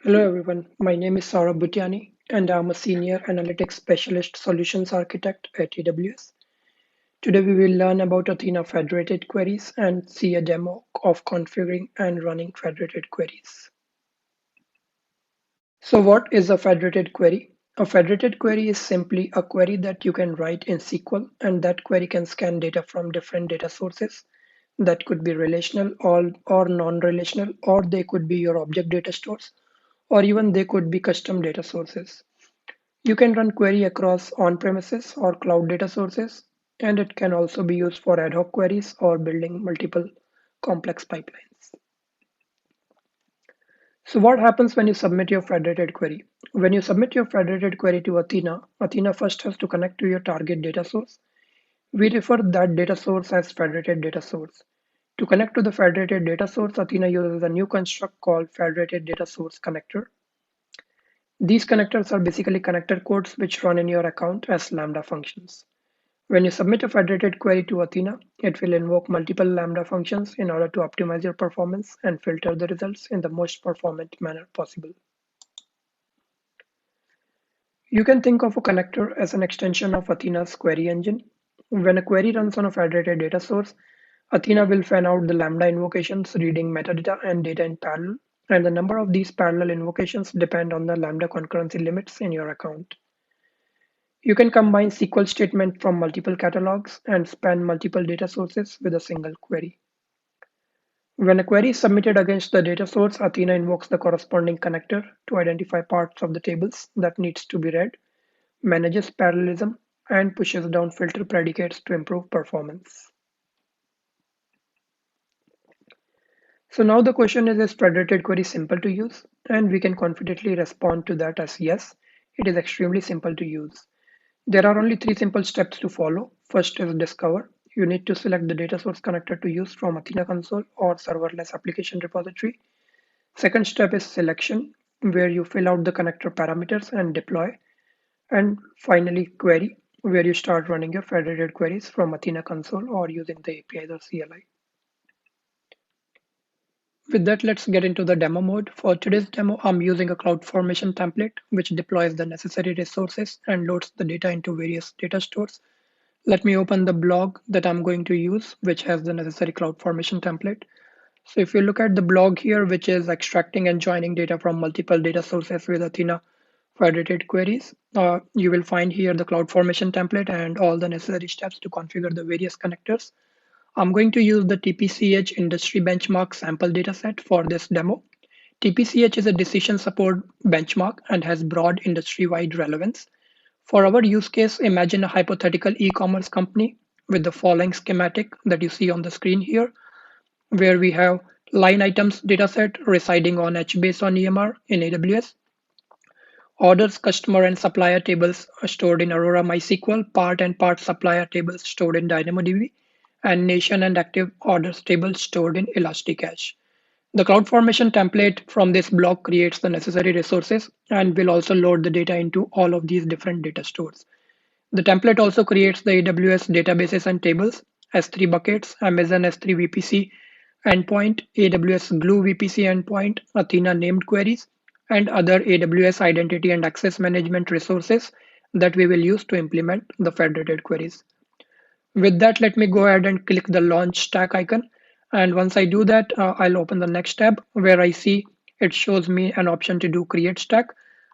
Hello everyone, my name is Saurabh Bhutiani and I'm a Senior Analytics Specialist Solutions Architect at AWS. Today we will learn about Athena federated queries and see a demo of configuring and running federated queries. So what is a federated query? A federated query is simply a query that you can write in SQL, and that query can scan data from different data sources that could be relational or non-relational, or they could be your object data stores, or even they could be custom data sources. You can run query across on-premises or cloud data sources, and it can also be used for ad hoc queries or building multiple complex pipelines. So what happens when you submit your federated query? When you submit your federated query to Athena, Athena first has to connect to your target data source. We refer that data source as federated data source. To connect to the federated data source, Athena uses a new construct called federated data source connector. These connectors are basically connector codes which run in your account as Lambda functions. When you submit a federated query to Athena, it will invoke multiple Lambda functions in order to optimize your performance and filter the results in the most performant manner possible. You can think of a connector as an extension of Athena's query engine. When a query runs on a federated data source, Athena will fan out the Lambda invocations reading metadata and data in parallel, and the number of these parallel invocations depend on the Lambda concurrency limits in your account. You can combine SQL statement from multiple catalogs and span multiple data sources with a single query. When a query is submitted against the data source, Athena invokes the corresponding connector to identify parts of the tables that needs to be read, manages parallelism, and pushes down filter predicates to improve performance. So now the question is federated query simple to use? And we can confidently respond to that as yes, it is extremely simple to use. There are only three simple steps to follow. First is discover. You need to select the data source connector to use from Athena Console or serverless application repository. Second step is selection, where you fill out the connector parameters and deploy. And finally, query, where you start running your federated queries from Athena Console or using the APIs or CLI. With that, let's get into the demo mode. For today's demo, I'm using a CloudFormation template, which deploys the necessary resources and loads the data into various data stores. Let me open the blog that I'm going to use, which has the necessary CloudFormation template. So if you look at the blog here, which is extracting and joining data from multiple data sources with Athena federated queries, you will find here the CloudFormation template and all the necessary steps to configure the various connectors. I'm going to use the TPCH industry benchmark sample dataset for this demo. TPCH is a decision support benchmark and has broad industry-wide relevance. For our use case, imagine a hypothetical e-commerce company with the following schematic that you see on the screen here, where we have line items dataset residing on HBase on EMR in AWS, orders, customer, and supplier tables are stored in Aurora MySQL, part and part supplier tables stored in DynamoDB, and nation and active orders tables stored in Elasticache. The CloudFormation template from this block creates the necessary resources and will also load the data into all of these different data stores. The template also creates the AWS databases and tables, S3 buckets, Amazon S3 VPC endpoint, AWS Glue VPC endpoint, Athena named queries, and other AWS identity and access management resources that we will use to implement the federated queries. With that, let me go ahead and click the launch stack icon. And once I do that, I'll open the next tab where I see it shows me an option to do create stack.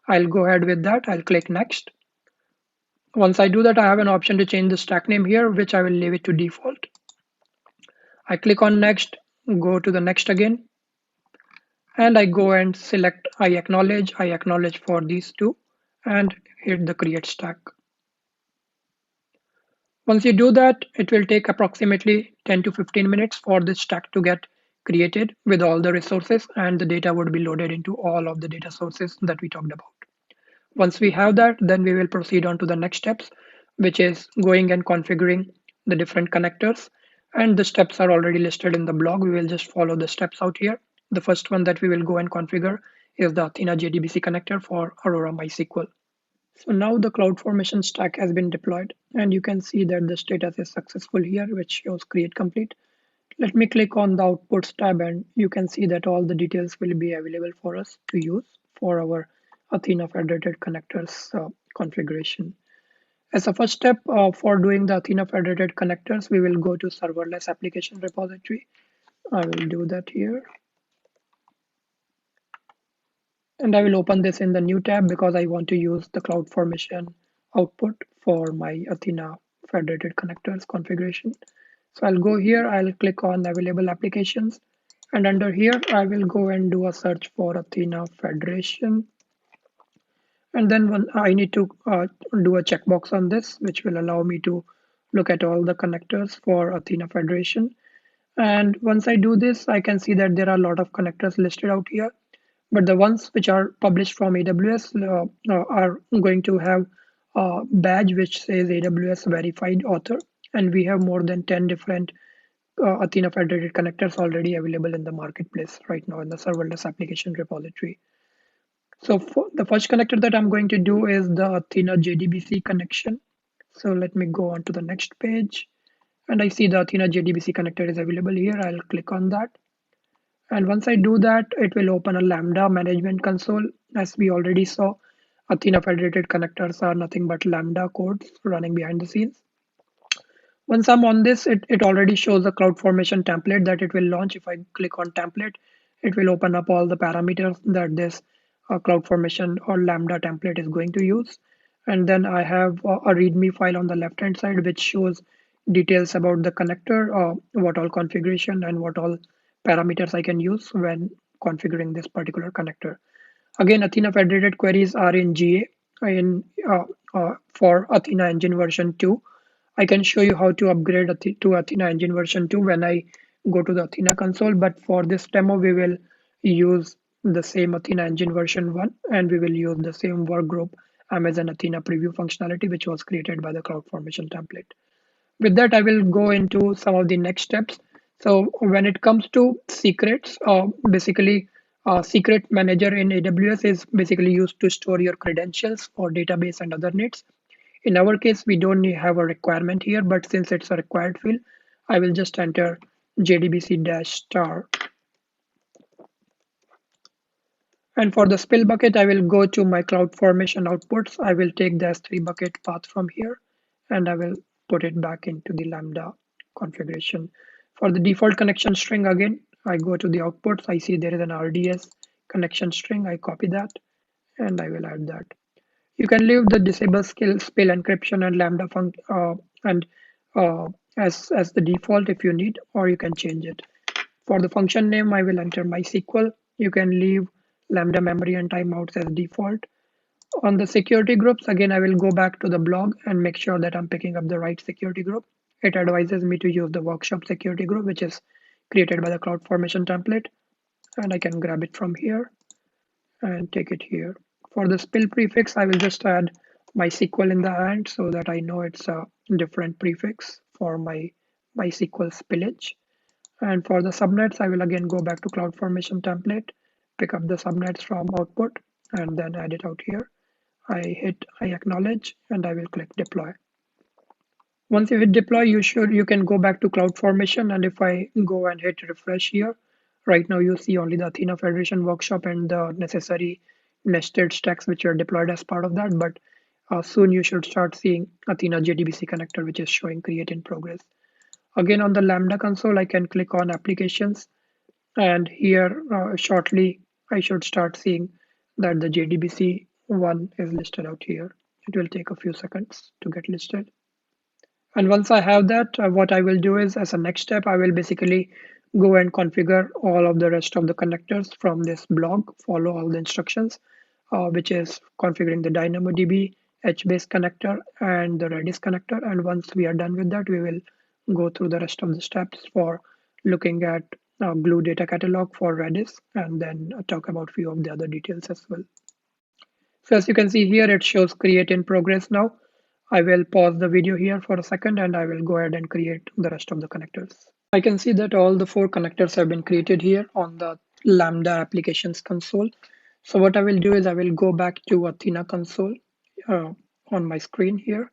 I'll go ahead with that. I'll click next. Once I do that, I have an option to change the stack name here, which I will leave it to default. I click on next, go to the next again, and I go and select I acknowledge for these two, and hit the create stack. Once you do that, it will take approximately 10 to 15 minutes for this stack to get created with all the resources, and the data would be loaded into all of the data sources that we talked about. Once we have that, then we will proceed on to the next steps, which is going and configuring the different connectors. And the steps are already listed in the blog. We will just follow the steps out here. The first one that we will go and configure is the Athena JDBC connector for Aurora MySQL. So now the CloudFormation stack has been deployed, and you can see that the status is successful here, which shows create complete. Let me click on the outputs tab, and you can see that all the details will be available for us to use for our Athena Federated connectors configuration. As a first step for doing the Athena Federated connectors, we will go to serverless application repository. I will do that here. And I will open this in the new tab because I want to use the CloudFormation output for my Athena Federated connectors configuration. So I'll go here, I'll click on available applications. And under here, I will go and do a search for Athena Federation. And then I need to do a checkbox on this, which will allow me to look at all the connectors for Athena Federation. And once I do this, I can see that there are a lot of connectors listed out here. But the ones which are published from AWS are going to have a badge which says AWS verified author. And we have more than 10 different Athena Federated connectors already available in the marketplace right now in the serverless application repository. So for the first connector that I'm going to do is the Athena JDBC connection. So let me go on to the next page. And I see the Athena JDBC connector is available here. I'll click on that. And once I do that, it will open a Lambda management console. As we already saw, Athena Federated connectors are nothing but Lambda codes running behind the scenes. Once I'm on this, it already shows the CloudFormation template that it will launch. If I click on template, it will open up all the parameters that this CloudFormation or Lambda template is going to use. And then I have a README file on the left-hand side, which shows details about the connector, what all configuration and what all parameters I can use when configuring this particular connector. Again, Athena Federated queries are in GA for Athena Engine version 2. I can show you how to upgrade to Athena Engine version 2 when I go to the Athena console. But for this demo, we will use the same Athena Engine version 1, and we will use the same workgroup Amazon Athena preview functionality, which was created by the CloudFormation template. With that, I will go into some of the next steps. So when it comes to secrets, basically secret manager in AWS is basically used to store your credentials for database and other needs. In our case, we don't have a requirement here, but since it's a required field, I will just enter JDBC-star. And for the spill bucket, I will go to my CloudFormation outputs. I will take the S3 bucket path from here, and I will put it back into the Lambda configuration. For the default connection string, again, I go to the outputs. I see there is an RDS connection string. I copy that, and I will add that. You can leave the disable spill encryption and Lambda and as the default if you need, or you can change it. For the function name, I will enter MySQL. You can leave Lambda memory and timeouts as default. On the security groups, again, I will go back to the blog and make sure that I'm picking up the right security group. It advises me to use the workshop security group, which is created by the CloudFormation template. And I can grab it from here and take it here. For the spill prefix, I will just add MySQL in the end so that I know it's a different prefix for my MySQL spillage. And for the subnets, I will again go back to CloudFormation template, pick up the subnets from output, and then add it out here. I acknowledge, and I will click deploy. Once you hit deploy, you can go back to CloudFormation, and if I go and hit refresh here, right now you see only the Athena Federation workshop and the necessary nested stacks which are deployed as part of that. But soon you should start seeing Athena JDBC connector, which is showing create in progress. Again, on the Lambda console, I can click on applications, and here shortly I should start seeing that the JDBC one is listed out here. It will take a few seconds to get listed. And once I have that, what I will do is as a next step, I will basically go and configure all of the rest of the connectors from this blog, follow all the instructions, which is configuring the DynamoDB, HBase connector, and the Redis connector. And once we are done with that, we will go through the rest of the steps for looking at Glue data catalog for Redis, and then talk about a few of the other details as well. So as you can see here, it shows create in progress now. I will pause the video here for a second and I will go ahead and create the rest of the connectors. I can see that all the 4 connectors have been created here on the Lambda applications console. So what I will do is I will go back to Athena console on my screen here.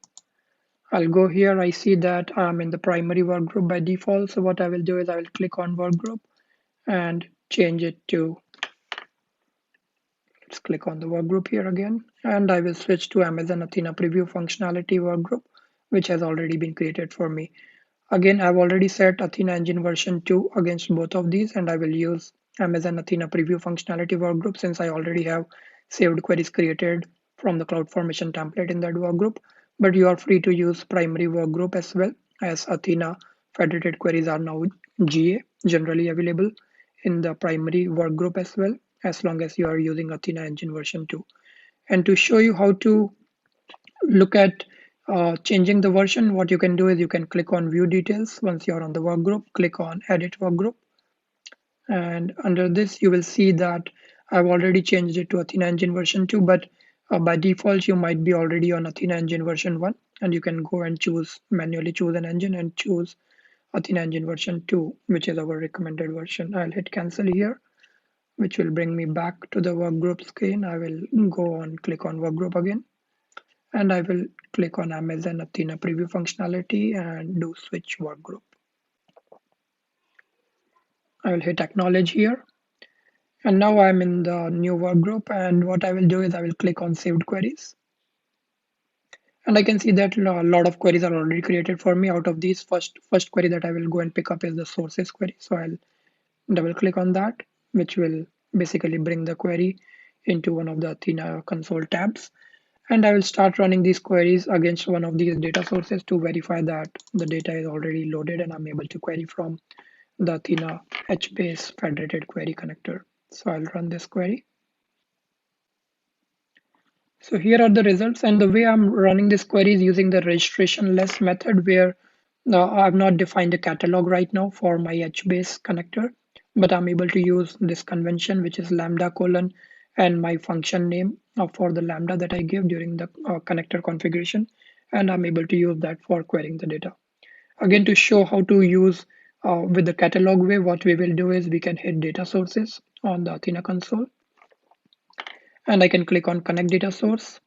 I'll go here. I see that I'm in the primary workgroup by default. So what I will do is I will click on workgroup and change it to Let's click on the workgroup here again, and I will switch to Amazon Athena Preview functionality workgroup, which has already been created for me. Again, I've already set Athena Engine version 2 against both of these, and I will use Amazon Athena Preview functionality workgroup since I already have saved queries created from the CloudFormation template in that workgroup. But you are free to use primary workgroup as well, as Athena federated queries are now GA, generally available in the primary workgroup as well, as long as you are using Athena Engine version 2. And to show you how to look at changing the version, what you can do is you can click on view details. Once you're on the workgroup, click on edit workgroup, and under this you will see that I've already changed it to Athena Engine version 2, but by default you might be already on Athena Engine version 1, and you can go and manually choose an engine and choose Athena Engine version 2, which is our recommended version. I'll hit cancel here, which will bring me back to the workgroup screen. I will go on, click on workgroup again, and I will click on Amazon Athena preview functionality and do switch workgroup. I will hit acknowledge here. And now I'm in the new workgroup, and what I will do is I will click on saved queries. And I can see that a lot of queries are already created for me. Out of these, first query that I will go and pick up is the sources query. So I'll double click on that, which will basically bring the query into one of the Athena console tabs. And I will start running these queries against one of these data sources to verify that the data is already loaded and I'm able to query from the Athena HBase federated query connector. So I'll run this query. So here are the results, and the way I'm running this query is using the registration-less method where I've not defined a catalog right now for my HBase connector, but I'm able to use this convention, which is lambda colon and my function name for the lambda that I give during the connector configuration, and I'm able to use that for querying the data. Again, to show how to use with the catalog way, what we will do is we can hit data sources on the Athena console, and I can click on connect data source.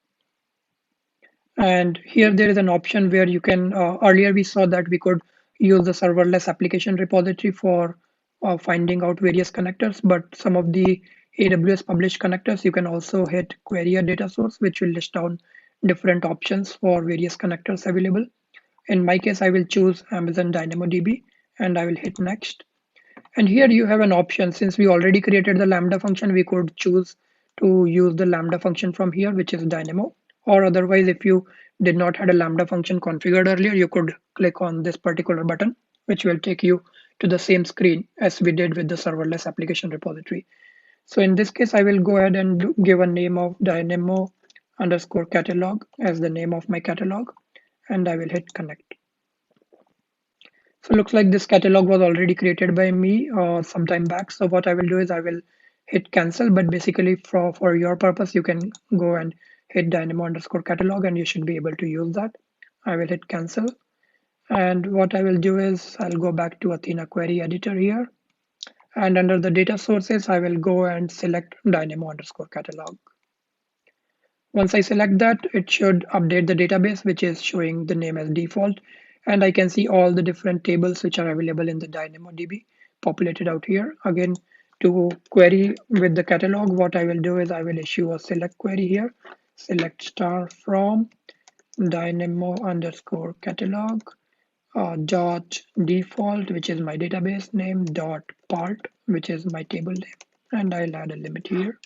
And here there is an option where you can, earlier we saw that we could use the serverless application repository for finding out various connectors, but some of the AWS published connectors, you can also hit query a data source, which will list down different options for various connectors available. In my case, I will choose Amazon DynamoDB and I will hit next. And here you have an option. Since we already created the Lambda function, we could choose to use the Lambda function from here, which is Dynamo. Or otherwise, if you did not had a Lambda function configured earlier, you could click on this particular button, which will take you to the same screen as we did with the serverless application repository. So in this case, I will go ahead and give a name of Dynamo underscore catalog as the name of my catalog, and I will hit connect. So it looks like this catalog was already created by me some time back. So what I will do is I will hit cancel, but basically for your purpose, you can go and hit dynamo underscore catalog and you should be able to use that. I will hit cancel. And what I will do is I'll go back to Athena query editor here. And under the data sources, I will go and select dynamo underscore catalog. Once I select that, it should update the database, which is showing the name as default. And I can see all the different tables which are available in the DynamoDB populated out here. Again, to query with the catalog, what I will do is I will issue a select query here. Select star from dynamo underscore catalog dot default, which is my database name, dot part, which is my table name. And I'll add a limit here.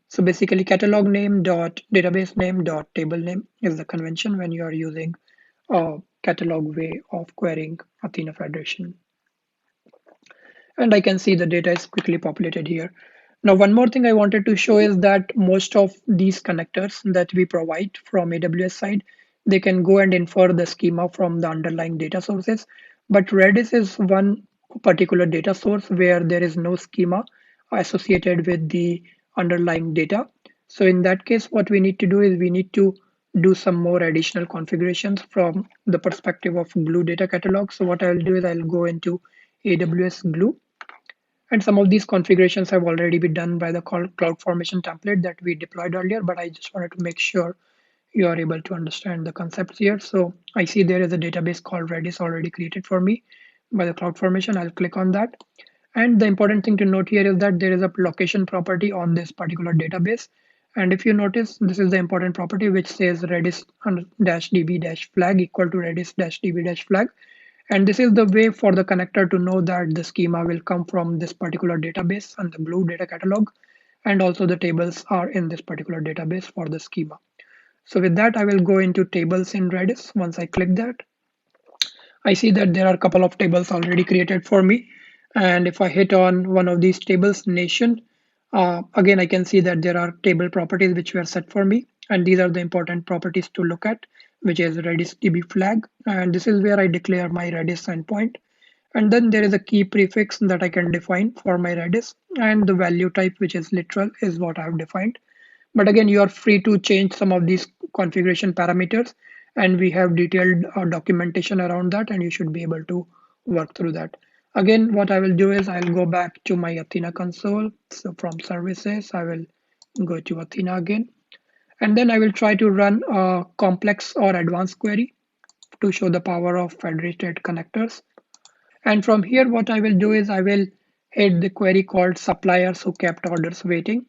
So basically catalog name dot database name dot table name is the convention when you are using a catalog way of querying Athena Federation. And I can see the data is quickly populated here. Now, one more thing I wanted to show is that most of these connectors that we provide from AWS side, they can go and infer the schema from the underlying data sources. But Redis is one particular data source where there is no schema associated with the underlying data. So in that case, what we need to do is we need to do some more additional configurations from the perspective of Glue data catalog. So what I'll do is I'll go into AWS Glue. And some of these configurations have already been done by the CloudFormation template that we deployed earlier, but I just wanted to make sure you are able to understand the concepts here. So I see there is a database called Redis already created for me by the CloudFormation. I'll click on that. And the important thing to note here is that there is a location property on this particular database. And if you notice, this is the important property which says redis-db-flag equal to redis-db-flag. And this is the way for the connector to know that the schema will come from this particular database and the glue data catalog. And also the tables are in this particular database for the schema. So with that, I will go into tables in Redis. Once I click that, I see that there are a couple of tables already created for me. And if I hit on one of these tables, nation, again, I can see that there are table properties which were set for me. And these are the important properties to look at, which is Redis DB flag. And this is where I declare my Redis endpoint. And then there is a key prefix that I can define for my Redis. And the value type, which is literal, is what I've defined. But again, you are free to change some of these configuration parameters, and we have detailed documentation around that, and you should be able to work through that. Again, what I will do is I'll go back to my Athena console. So from services, I will go to Athena again, and then I will try to run a complex or advanced query to show the power of federated connectors. And from here, what I will do is I will hit the query called suppliers who kept orders waiting.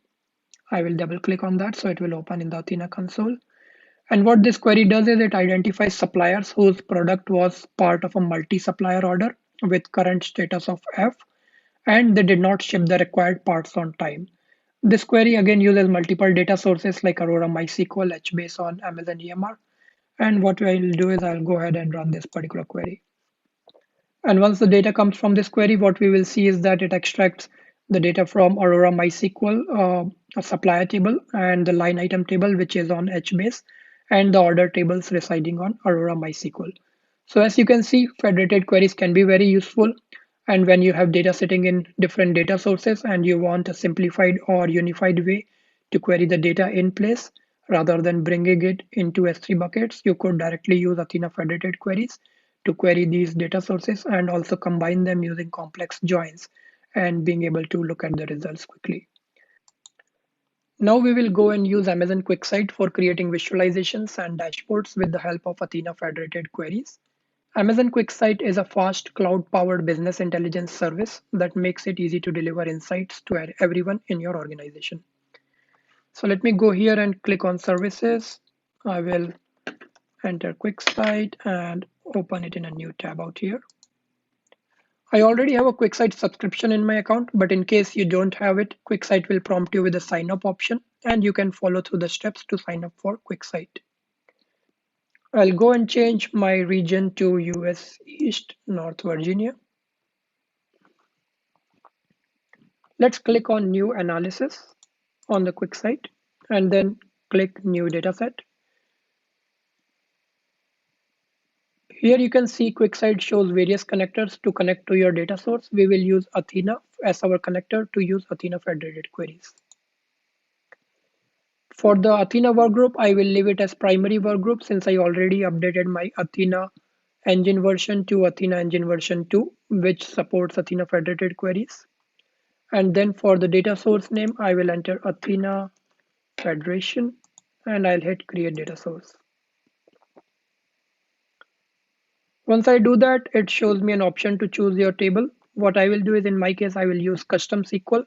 I will double click on that so it will open in the Athena console. And what this query does is it identifies suppliers whose product was part of a multi-supplier order with current status of F, and they did not ship the required parts on time. This query again uses multiple data sources like Aurora MySQL, HBase on Amazon EMR. And what I'll do is I'll go ahead and run this particular query. And once the data comes from this query, what we will see is that it extracts the data from Aurora MySQL, a supplier table, and the line item table, which is on HBase, and the order tables residing on Aurora MySQL. So as you can see, federated queries can be very useful. And when you have data sitting in different data sources and you want a simplified or unified way to query the data in place, rather than bringing it into S3 buckets, you could directly use Athena federated queries to query these data sources and also combine them using complex joins and being able to look at the results quickly. Now we will go and use Amazon QuickSight for creating visualizations and dashboards with the help of Athena federated queries. Amazon QuickSight is a fast cloud-powered business intelligence service that makes it easy to deliver insights to everyone in your organization. So let me go here and click on services. I will enter QuickSight and open it in a new tab out here. I already have a QuickSight subscription in my account, but in case you don't have it, QuickSight will prompt you with a sign up option, and you can follow through the steps to sign up for QuickSight. I'll go and change my region to US East, North Virginia. Let's click on New Analysis on the QuickSight and then click New Dataset. Here you can see QuickSight shows various connectors to connect to your data source. We will use Athena as our connector to use Athena federated queries. For the Athena workgroup, I will leave it as primary workgroup since I already updated my Athena engine version to Athena engine version 2, which supports Athena federated queries. And then for the data source name, I will enter Athena Federation and I'll hit create data source. Once I do that, it shows me an option to choose your table. What I will do is in my case, I will use custom SQL.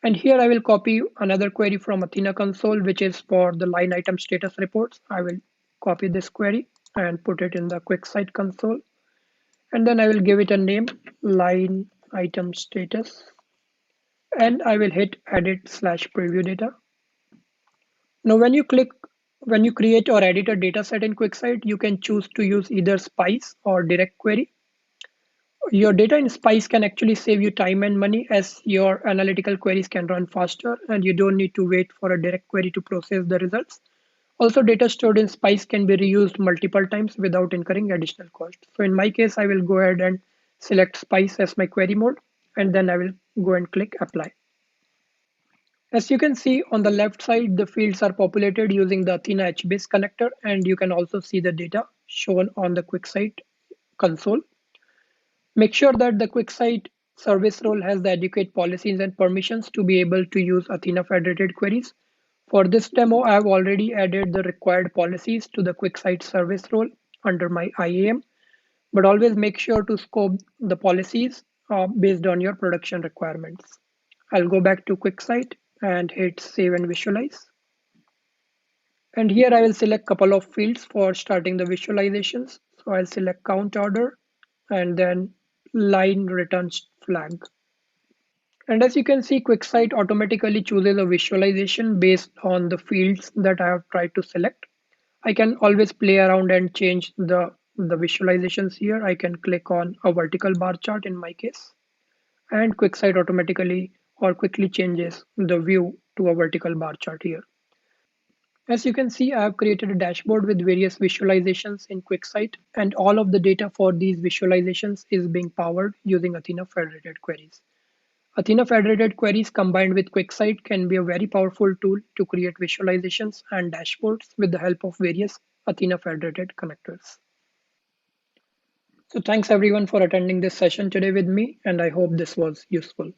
And here I will copy another query from Athena console, which is for the line item status reports. I will copy this query and put it in the QuickSight console. And then I will give it a name, line item status. And I will hit edit/preview data. Now, when you create or edit a data set in QuickSight, you can choose to use either Spice or direct query. Your data in Spice can actually save you time and money as your analytical queries can run faster and you don't need to wait for a direct query to process the results. Also, data stored in Spice can be reused multiple times without incurring additional cost. So in my case, I will go ahead and select Spice as my query mode, and then I will go and click apply. As you can see on the left side, the fields are populated using the Athena HBase connector, and you can also see the data shown on the QuickSight console. Make sure that the QuickSight service role has the adequate policies and permissions to be able to use Athena federated queries. For this demo, I have already added the required policies to the QuickSight service role under my IAM, but always make sure to scope the policies based on your production requirements. I'll go back to QuickSight and hit Save and Visualize. And here I will select couple of fields for starting the visualizations. So I'll select count order and then line returns flag. And as you can see, QuickSight automatically chooses a visualization based on the fields that I have tried to select. I can always play around and change the visualizations here. I can click on a vertical bar chart in my case, and QuickSight automatically or quickly changes the view to a vertical bar chart here. As you can see, I have created a dashboard with various visualizations in QuickSight, and all of the data for these visualizations is being powered using Athena Federated queries. Athena Federated queries combined with QuickSight can be a very powerful tool to create visualizations and dashboards with the help of various Athena Federated connectors. So thanks everyone for attending this session today with me, and I hope this was useful.